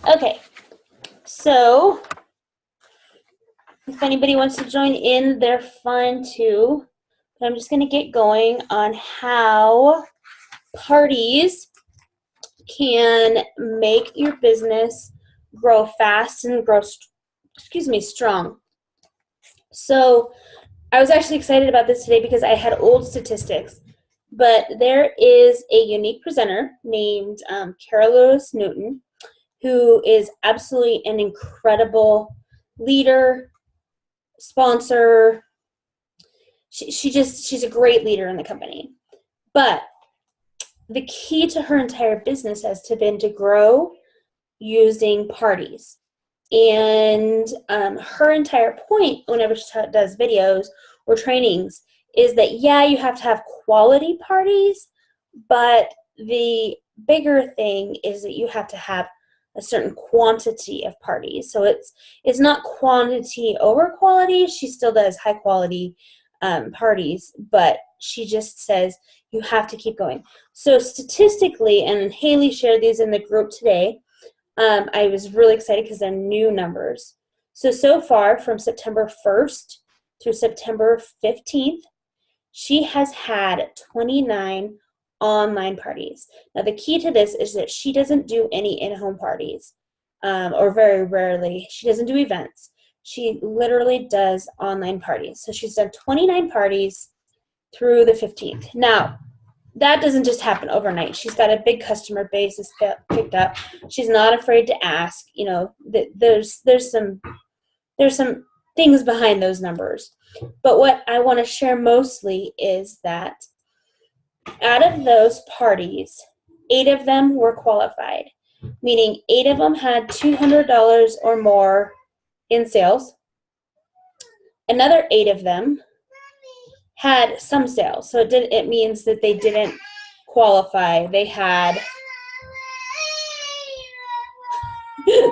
Okay, so if anybody wants to join in, they're fun too. But I'm just going to get going on how parties can make your business grow fast and grow, strong. So I was actually excited about this today because I had old statistics, but there is a unique presenter named Carol Lewis Newton, who is absolutely an incredible leader, sponsor. She's a great leader in the company. But the key to her entire business has been to grow using parties. And her entire point whenever she does videos or trainings is that, yeah, you have to have quality parties, but the bigger thing is that you have to have a certain quantity of parties. So it's not quantity over quality. She still does high quality parties, but she just says you have to keep going. So statistically, and Haley shared these in the group today, I was really excited because they're new numbers. So far from September 1st through September 15th, she has had 29 online parties. Now, the key to this is that she doesn't do any in-home parties, or very rarely. She doesn't do events. She literally does online parties. So she's done 29 parties through the 15th. Now, that doesn't just happen overnight. She's got a big customer base that's picked up. She's not afraid to ask. You know, there's some things behind those numbers. But what I want to share mostly is that out of those parties, 8 of them were qualified, meaning 8 of them had $200 or more in sales. Another 8 of them had some sales. So it means that they didn't qualify. They had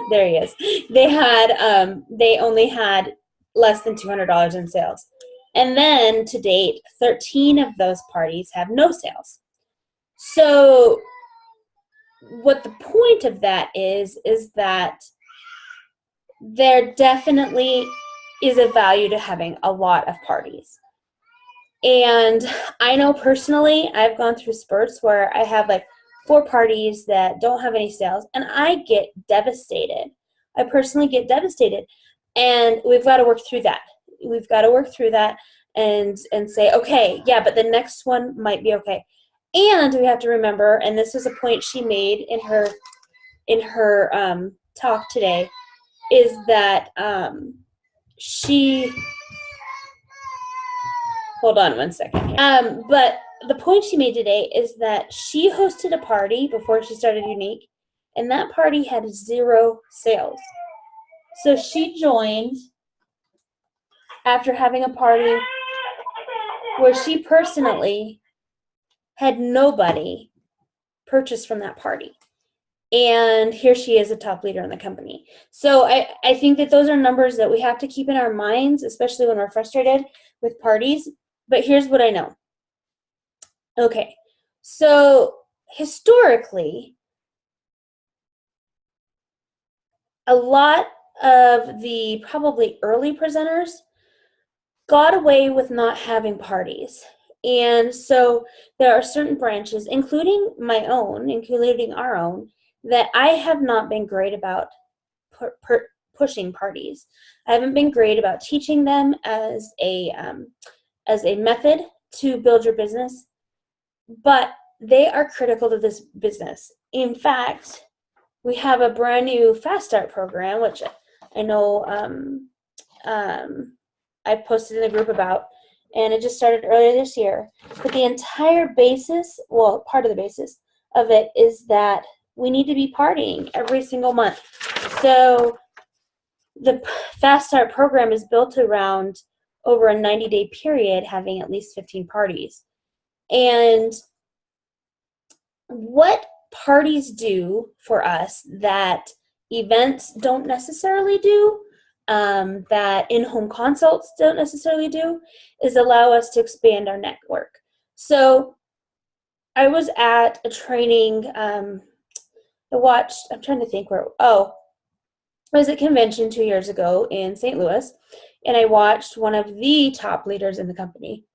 there he is. They only had less than $200 in sales. And then to date, 13 of those parties have no sales. So what the point of that is that there definitely is a value to having a lot of parties. And I know personally, I've gone through spurts where I have like 4 parties that don't have any sales, and I get devastated. I personally get devastated, and we've got to work through that. We've got to work through that and say, okay, yeah, but the next one might be okay. And we have to remember, and this is a point she made in her talk today, is that she. Hold on one second. But the point she made today is that she hosted a party before she started Younique, and that party had 0 sales. So she joined after having a party where she personally had nobody purchase from that party. And here she is, a top leader in the company. So I think that those are numbers that we have to keep in our minds, especially when we're frustrated with parties. But here's what I know. Okay, so historically, a lot of the probably early presenters got away with not having parties. And so there are certain branches, including my own, including our own, that I have not been great about pushing parties. I haven't been great about teaching them as a method to build your business, but they are critical to this business. In fact, we have a brand new Fast Start program, which I know I posted in the group about, and it just started earlier this year. But the entire basis, well, part of the basis of it is that we need to be partying every single month. So the Fast Start program is built around, over a 90-day period, having at least 15 parties. And what parties do for us that events don't necessarily do, that in-home consults don't necessarily do, is allow us to expand our network. So I was at a training, I'm trying to think where, I was at a convention 2 years ago in St. Louis, and I watched one of the top leaders in the company.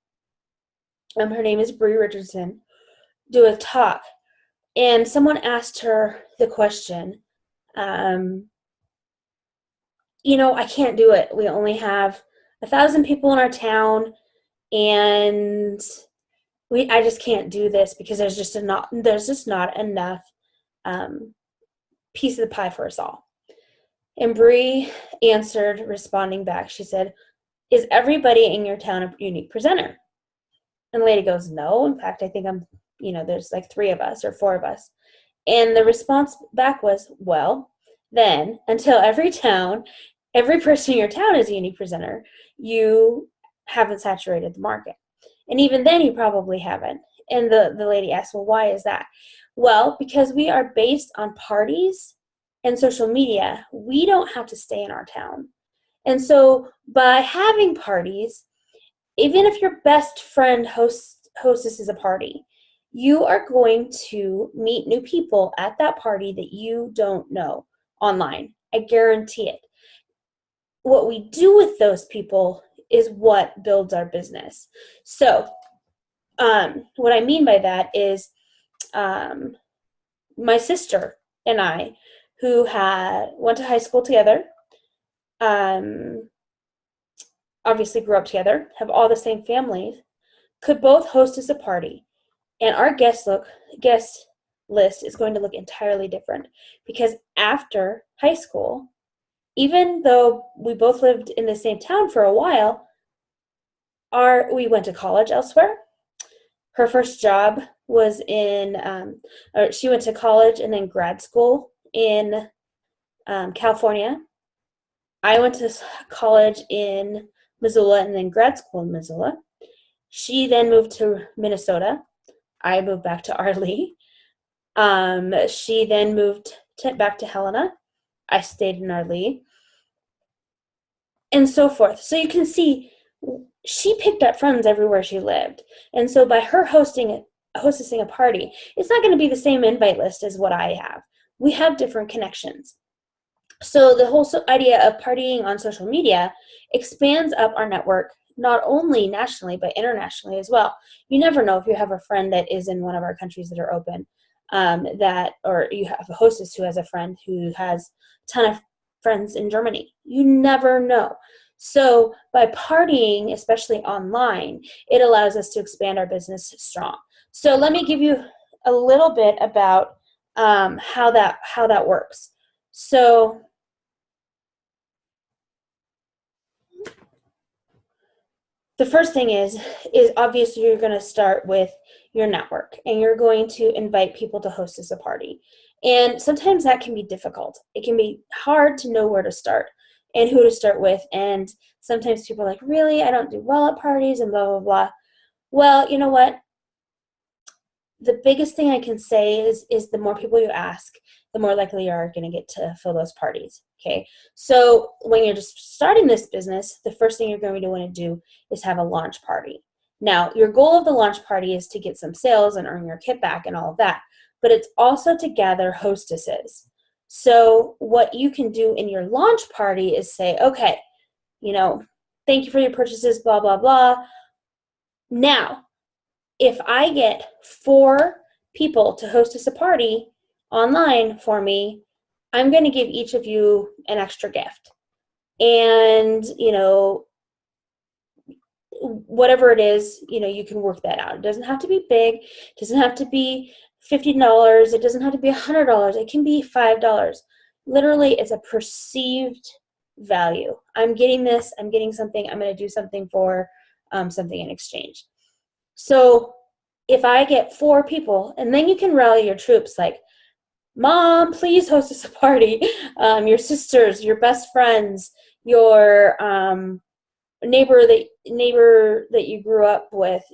Her name is Bree Richardson, do a talk. And someone asked her the question, I can't do it. We only have 1,000 people in our town, and I just can't do this because there's just not enough piece of the pie for us all. And Bree answered, responding back, she said, "Is everybody in your town a unique presenter?" And the lady goes, "No. In fact, I think there's like 3 of us or 4 of us." And the response back was, "Well, then, until every person in your town is a unique presenter, you haven't saturated the market. And even then, you probably haven't." And the lady asked, "Well, why is that?" "Well, because we are based on parties and social media. We don't have to stay in our town. And so by having parties, even if your best friend hostesses a party, you are going to meet new people at that party that you don't know online. I guarantee it. What we do with those people is what builds our business." So what I mean by that is my sister and I, who went to high school together, obviously grew up together, have all the same families, could both hostess a party, and our guest list is going to look entirely different, because after high school, even though we both lived in the same town for a while, we went to college elsewhere. Her first job was she went to college and then grad school in California. I went to college in Missoula and then grad school in Missoula. She then moved to Minnesota. I moved back to Arlee. She then moved back to Helena. I stayed in Arlee. And so forth. So you can see she picked up friends everywhere she lived. And so by her hostessing a party, it's not going to be the same invite list as what I have. We have different connections. So the whole idea of partying on social media expands up our network, not only nationally, but internationally as well. You never know if you have a friend that is in one of our countries that are open, or you have a hostess who has a friend who has a ton of friends in Germany. You never know. So by partying, especially online, it allows us to expand our business strong. So let me give you a little bit about how that works. So the first thing is obviously you're going to start with your network, and you're going to invite people to hostess a party. And sometimes that can be difficult. It can be hard to know where to start and who to start with. And sometimes people are like, "Really? I don't do well at parties," and blah, blah, blah. Well, you know what? The biggest thing I can say is the more people you ask, the more likely you are going to get to fill those parties. Okay. So when you're just starting this business, the first thing you're going to want to do is have a launch party. Now, your goal of the launch party is to get some sales and earn your kickback and all of that, but it's also to gather hostesses. So what you can do in your launch party is say, "Okay, thank you for your purchases, blah, blah, blah. Now, if I get 4 people to hostess a party online for me, I'm going to give each of you an extra gift." And, whatever it is, you can work that out. It doesn't have to be big. It doesn't have to be $50. It doesn't have to be $100. It can be $5. Literally, it's a perceived value. I'm getting this. I'm getting something. I'm going to do something for something in exchange. So if I get 4 people, and then you can rally your troops like, "Mom, please host us a party." Your sisters, your best friends, your neighbor that you grew up with,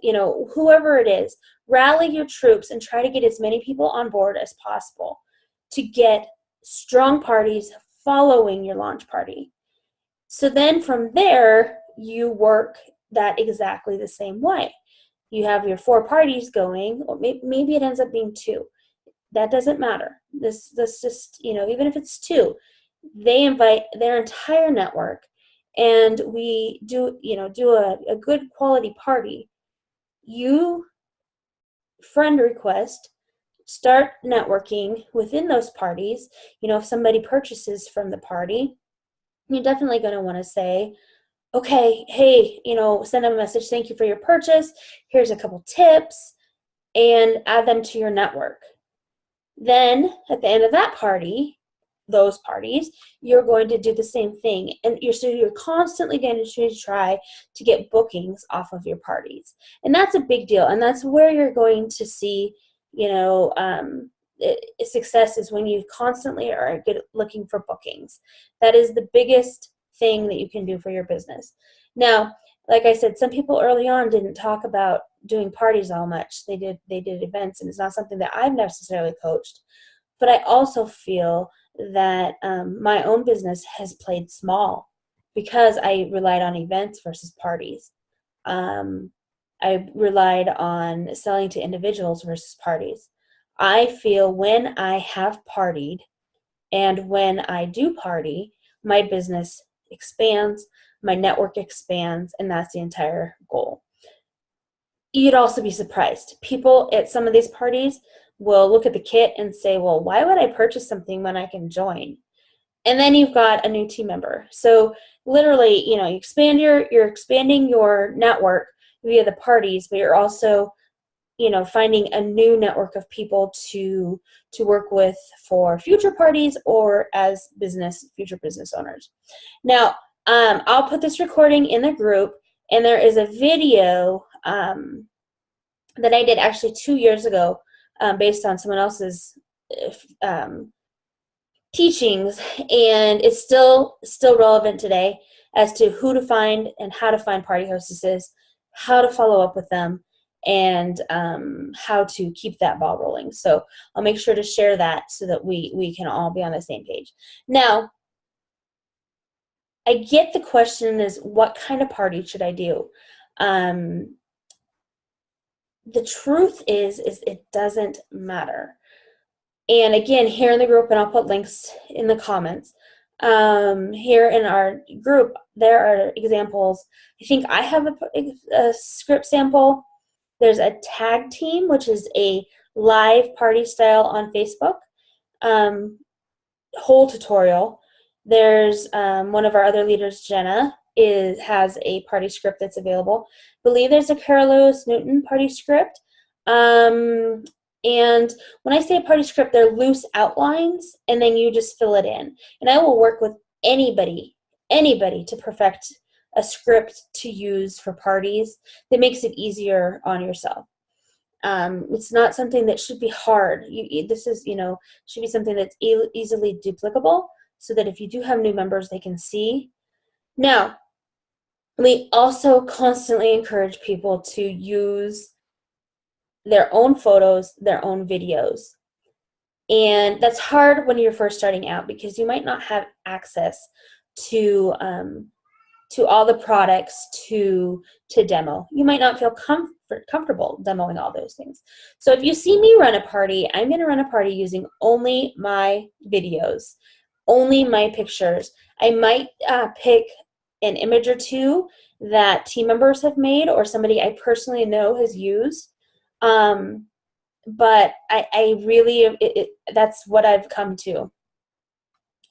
whoever it is, rally your troops and try to get as many people on board as possible to get strong parties following your launch party. So then from there, you work that exactly the same way. You have your 4 parties going, or maybe it ends up being 2. That doesn't matter. This just, even if it's 2, they invite their entire network, and we do a good quality party. You friend request, start networking within those parties. If somebody purchases from the party, you're definitely going to want to say, okay, hey, send them a message, thank you for your purchase, here's a couple tips, and add them to your network. Then at the end of that party, those parties, you're going to do the same thing, and you're constantly going to try to get bookings off of your parties, and that's a big deal. And that's where you're going to see, success is when you constantly are looking for bookings. That is the biggest thing that you can do for your business. Now, like I said, some people early on didn't talk about doing parties all much. They did events, and it's not something that I've necessarily coached. But I also feel that my own business has played small because I relied on events versus parties. I relied on selling to individuals versus parties. I feel when I have partied and when I do party, my business expands, my network expands, and that's the entire goal. You'd also be surprised. People at some of these parties will look at the kit and say, well, why would I purchase something when I can join? And then you've got a new team member. So literally, you're expanding your network via the parties, but you're also, finding a new network of people to work with for future parties or as future business owners. Now, I'll put this recording in the group, and there is a video that I did actually 2 years ago, based on someone else's teachings, and it's still relevant today as to who to find and how to find party hostesses, how to follow up with them, and how to keep that ball rolling. So I'll make sure to share that so that we can all be on the same page. Now, I get the question is, what kind of party should I do? The truth is it doesn't matter. And again, here in the group, and I'll put links in the comments, here in our group, there are examples. I think I have a script sample. There's a tag team, which is a live party style on Facebook, whole tutorial. There's one of our other leaders, Jenna, has a party script that's available. I believe there's a Carol Lewis Newton party script. And when I say a party script, they're loose outlines, and then you just fill it in. And I will work with anybody to perfect a script to use for parties that makes it easier on yourself. It's not something that should be hard. This is, should be something that's easily duplicable, so that if you do have new members, they can see. Now, we also constantly encourage people to use their own photos, their own videos. And that's hard when you're first starting out, because you might not have access to all the products to demo. You might not feel comfortable demoing all those things. So if you see me run a party, I'm going to run a party using only my videos, only my pictures. I might pick an image or two that team members have made or somebody I personally know has used. But I really, that's what I've come to.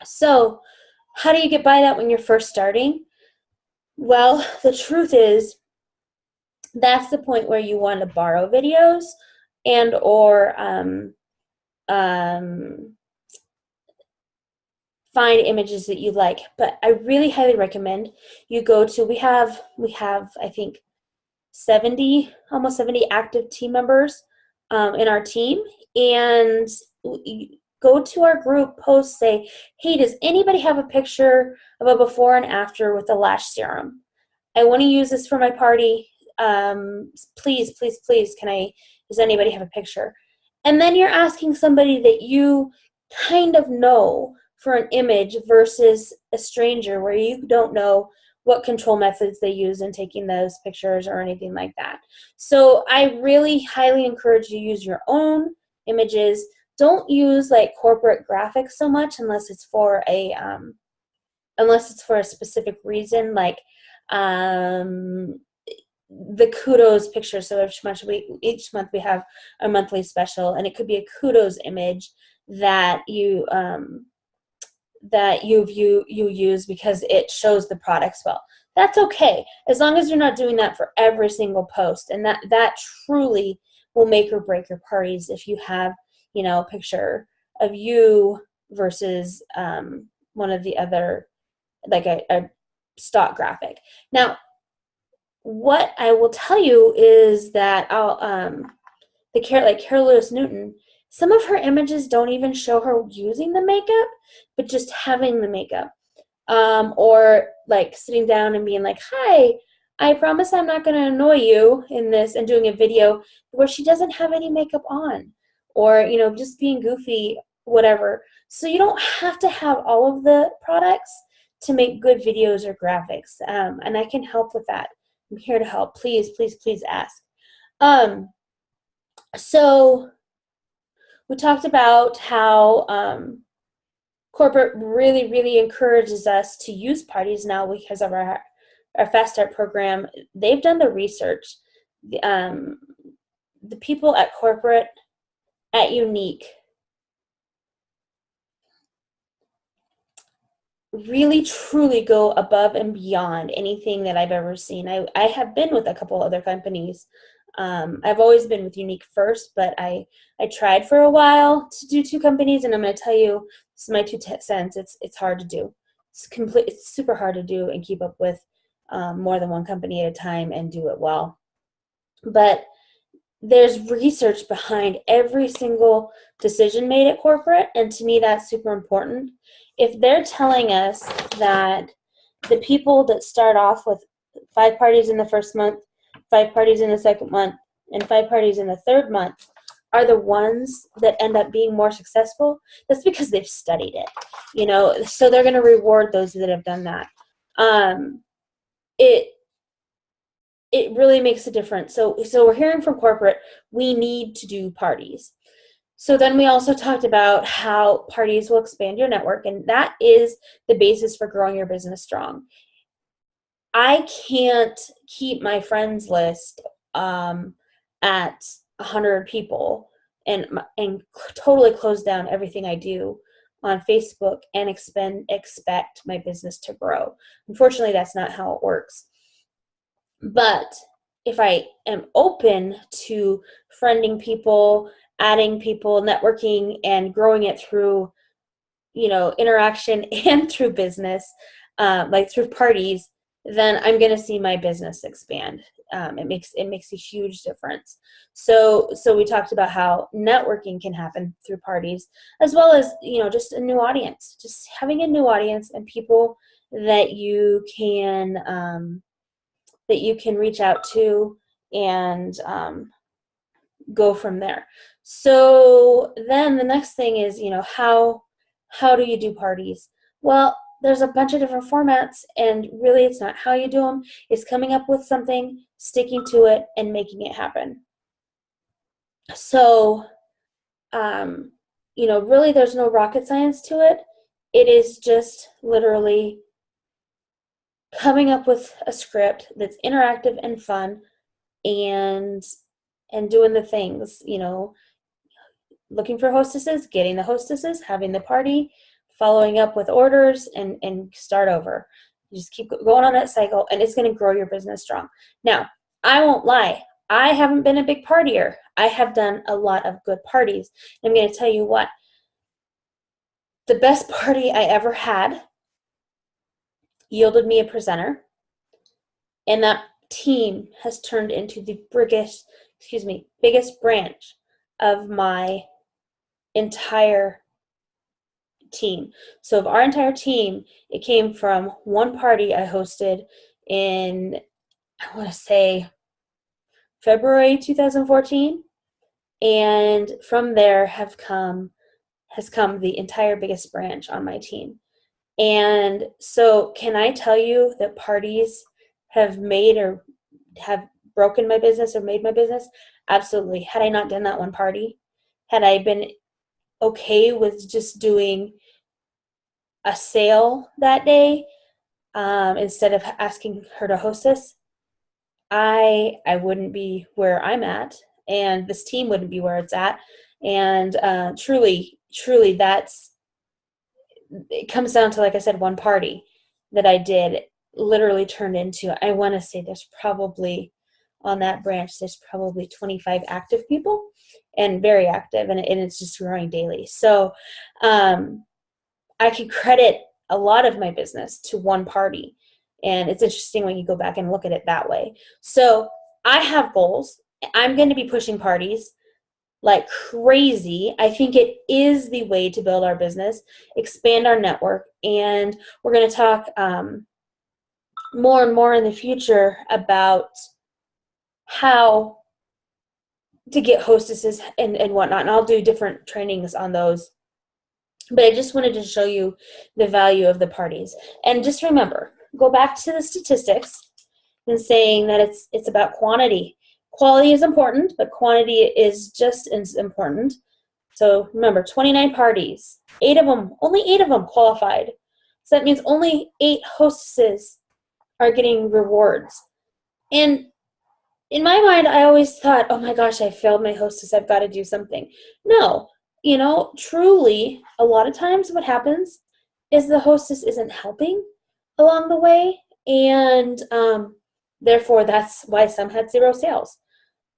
So how do you get by that when you're first starting? Well, the truth is, that's the point where you want to borrow videos and or find images that you like. But I really highly recommend you go to, we have I think 70, almost 70 active team members in our team, and go to our group post, say, hey, does anybody have a picture of a before and after with the lash serum? I want to use this for my party. Please, please, please, does anybody have a picture? And then you're asking somebody that you kind of know for an image versus a stranger where you don't know what control methods they use in taking those pictures or anything like that. So I really highly encourage you to use your own images. don't use like corporate graphics so much unless it's for a specific reason, like the kudos picture. So each month we have a monthly special, and it could be a kudos image that you use because it shows the products well. That's okay, as long as you're not doing that for every single post. And that truly will make or break your parties if you have, a picture of you versus one of the other, like a stock graphic. Now, what I will tell you is that Carol Lewis Newton, some of her images don't even show her using the makeup, but just having the makeup. Or like sitting down and being like, hi, I promise I'm not going to annoy you in this, and doing a video where she doesn't have any makeup on, or, just being goofy, whatever. So you don't have to have all of the products to make good videos or graphics. And I can help with that. I'm here to help. Please, please, please ask. So we talked about how corporate really, really encourages us to use parties now because of our Fast Start program. They've done the research. The people at corporate, at Unique, really truly go above and beyond anything that I've ever seen. I have been with a couple other companies. I've always been with Unique first, but I tried for a while to do 2 companies, and I'm going to tell you, this is my 2 cents. It's hard to do. It's super hard to do and keep up with more than one company at a time and do it well. But there's research behind every single decision made at corporate, and to me that's super important. If they're telling us that the people that start off with 5 parties in the first month, 5 parties in the second month, and 5 parties in the third month are the ones that end up being more successful, that's because they've studied it, so they're going to reward those that have done that. It really makes a difference. So we're hearing from corporate, we need to do parties. So then we also talked about how parties will expand your network, and that is the basis for growing your business strong. I can't keep my friends list at 100 people and totally close down everything I do on Facebook and expect my business to grow. Unfortunately, that's not how it works. But if I am open to friending people, adding people, networking, and growing it through, interaction and through business, like through parties, then I'm going to see my business expand. It makes a huge difference. So we talked about how networking can happen through parties, as well as, just a new audience, just having a new audience and people that you can reach out to and go from there. So then the next thing is, how do you do parties? Well, there's a bunch of different formats, and really it's not how you do them. It's coming up with something, sticking to it, and making it happen. So, really there's no rocket science to it. It is just literally coming up with a script that's interactive and fun, and doing the things, looking for hostesses, getting the hostesses, having the party, following up with orders, and start over. You just keep going on that cycle, and it's going to grow your business strong. Now, I won't lie. I haven't been a big partier. I have done a lot of good parties. I'm going to tell you what. The best party I ever had yielded me a presenter, and that team has turned into the biggest branch of my entire team. So of our entire team, it came from one party I hosted in, I want to say, February 2014, and from there has come the entire biggest branch on my team. And so can I tell you that parties have made or have broken my business or made my business? Absolutely. Had I not done that one party, had I been okay with just doing a sale that day, instead of asking her to hostess, I wouldn't be where I'm at, and this team wouldn't be where it's at. And truly, it comes down to, like I said, one party that I did literally turned into, I want to say there's probably, on that branch, there's probably 25 active people, and very active, and it's just growing daily. So I could credit a lot of my business to one party. And it's interesting when you go back and look at it that way. So I have goals. I'm going to be pushing parties like crazy. I think it is the way to build our business, expand our network, and we're going to talk more and more in the future about how to get hostesses and whatnot. And I'll do different trainings on those. But I just wanted to show you the value of the parties. And just remember, go back to the statistics and saying that it's about quantity. Quality is important, but quantity is just as important. So remember, 29 parties, only 8 of them qualified. So that means only 8 hostesses are getting rewards. And in my mind, I always thought, oh my gosh, I failed my hostess. I've got to do something. No, truly, a lot of times what happens is the hostess isn't helping along the way. And therefore, that's why some had 0 sales.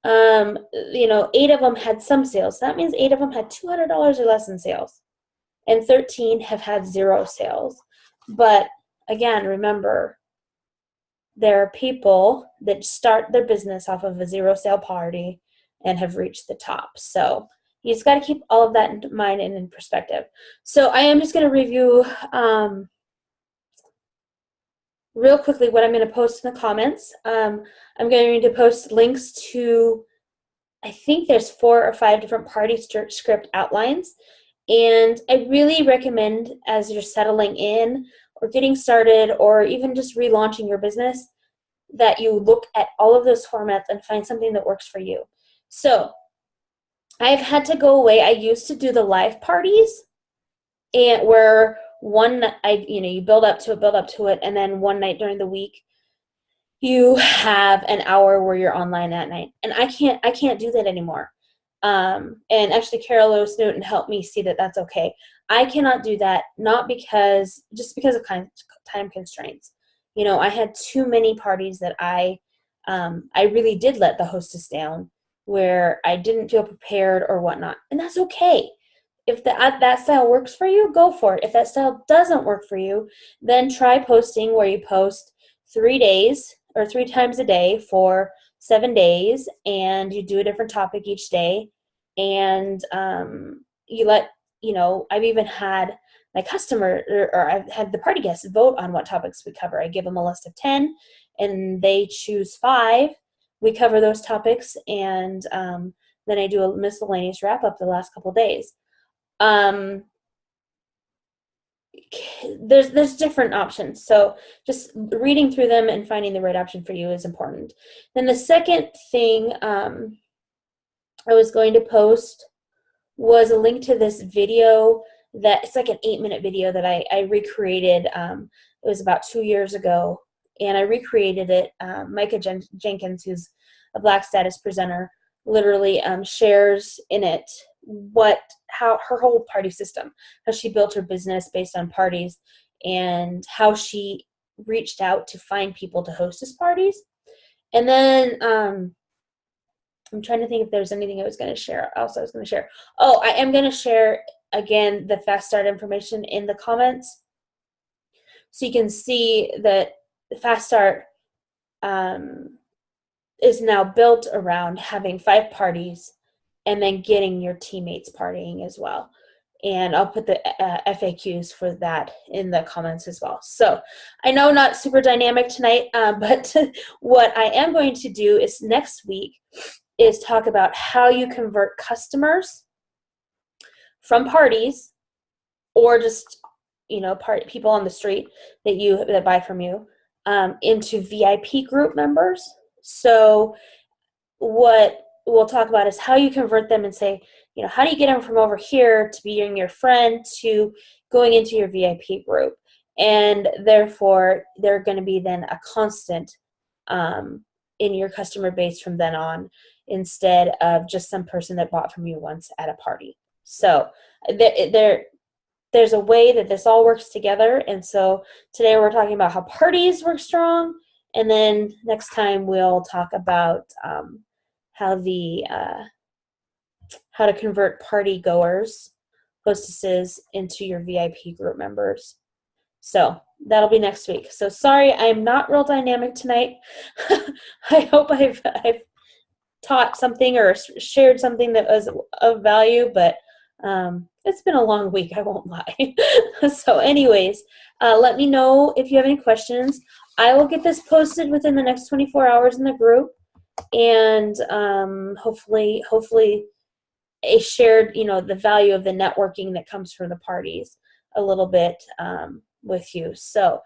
8 of them had some sales. That means 8 of them had $200 or less in sales. And 13 have had 0 sales. But again, remember, there are people that start their business off of a 0 sale party and have reached the top. So you just got to keep all of that in mind and in perspective. So I am just going to review real quickly what I'm going to post in the comments. I'm going to post links to, I think there's 4 or 5 different party script outlines. And I really recommend, as you're settling in or getting started or even just relaunching your business, that you look at all of those formats and find something that works for you. So I've had to go away. I used to do the live parties, and where you build up to it, and then one night during the week you have an hour where you're online at night. And I can't do that anymore. And actually Carol Lewis Newton helped me see that that's okay. I cannot do that, just because of time constraints. I had too many parties that I really did let the hostess down, where I didn't feel prepared or whatnot. And that's okay. If that style works for you, go for it. If that style doesn't work for you, then try posting where you post 3 days or 3 times a day for 7 days, and you do a different topic each day. And I've even had my customer or I've had the party guests vote on what topics we cover. I give them a list of 10 and they choose 5. We cover those topics, and then I do a miscellaneous wrap up the last couple days. There's different options, so just reading through them and finding the right option for you is important. Then the second thing I was going to post was a link to this video that it's like an 8-minute video that I recreated. It was about 2 years ago, and I recreated it. Micah Jenkins, who's a Black status presenter, literally shares in it how her whole party system, how she built her business based on parties, and how she reached out to find people to host his parties. And then I'm trying to think if there's anything I was going to share. Oh, I am going to share again the Fast Start information in the comments, so you can see that the Fast Start is now built around having 5 parties and then getting your teammates partying as well. And I'll put the FAQs for that in the comments as well. So I know not super dynamic tonight, but what I am going to do is next week is talk about how you convert customers from parties, or just people on the street that buy from you, into VIP group members. So what we'll talk about is how you convert them and say, how do you get them from over here to being your friend to going into your VIP group? And therefore, they're going to be then a constant in your customer base from then on, instead of just some person that bought from you once at a party. So there's a way that this all works together. And so today we're talking about how parties work strong. And then next time we'll talk about how to convert party goers, hostesses, into your VIP group members. So that'll be next week. So sorry, I'm not real dynamic tonight. I hope I've taught something or shared something that was of value, but it's been a long week, I won't lie. So anyways, let me know if you have any questions. I will get this posted within the next 24 hours in the group, and hopefully a shared, the value of the networking that comes from the parties a little bit with you. So